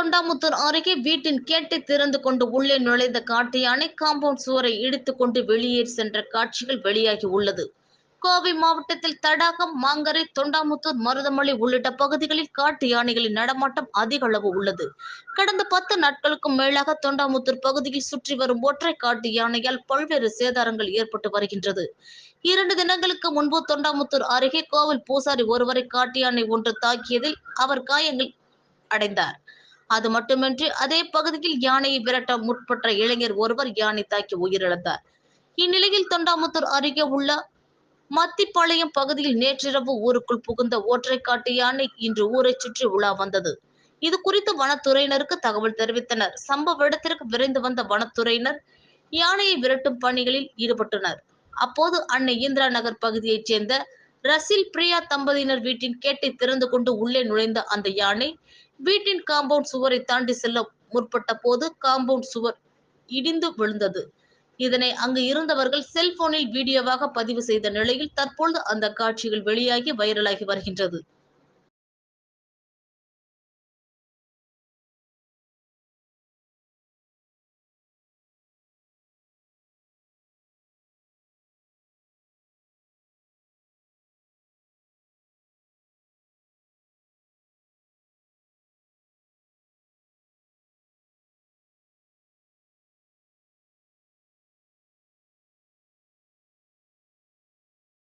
தொண்டாமுத்தூர் அருகே வீட்டின் கேட்டை திறந்து கொண்டு உள்ளே நுழைந்த காட்டு யானை காம்பவுண்ட் சுவரை இடித்துக் கொண்டு வெளியேறி சென்ற காட்சிகள் வெளியாகி உள்ளது. கோவை மாவட்டத்தில் தடாகம், மாங்கரை, தொண்டாமுத்தூர், மருதமலை உள்ளிட்ட பகுதிகளில் காட்டு யானைகளின் நடமாட்டம் அதிக அளவு உள்ளது. கடந்த 10 நாட்களுக்கும் மேலாக தொண்டாமுத்தூர் பகுதியில் சுற்றி வரும் ஒற்றை காட்டு யானையால் பல்வேறு சேதாரங்கள் ஏற்பட்டு வருகின்றது. 2 தினங்களுக்கு முன்பு தொண்டாமுத்தூர் அருகே கோவில் பூசாரி ஒருவரை காட்டு யானை ஒன்று தாக்கியதில் அவர் காயங்கள் அடைந்தார். அது மட்டுமின்றி அதே பகுதியில் யானையை விரட்ட முற்பட்ட இளைஞர் ஒருவர் யானை தாக்கி உயிரிழந்தார். இந்நிலையில் தொண்டாமுத்தூர் அருகே உள்ள மத்திப்பாளையம் பகுதியில் நேற்றிரவு ஊருக்குள் புகுந்த ஒற்றை காட்டு யானை இன்று ஊரை சுற்றி உலா வந்தது. இது குறித்து வனத்துறையினருக்கு தகவல் தெரிவித்தனர். சம்பவ இடத்திற்கு விரைந்து வந்த வனத்துறையினர் யானையை விரட்டும் பணிகளில் ஈடுபட்டனர். அப்போது அன்னை இந்திரா நகர் பகுதியைச் சேர்ந்த ரசில், பிரியா தம்பதியினர் வீட்டின் கேட்டை திறந்து கொண்டு உள்ளே நுழைந்த அந்த யானை வீட்டின் காம்பவுண்ட் சுவரை தாண்டி செல்ல முற்பட்ட போது காம்பவுண்ட் சுவர் இடிந்து விழுந்தது. இதனை அங்கு இருந்தவர்கள் செல்போனில் வீடியோவாக பதிவு செய்த நிலையில் தற்பொழுது அந்த காட்சிகள் வெளியாகி வைரலாகி வருகின்றது.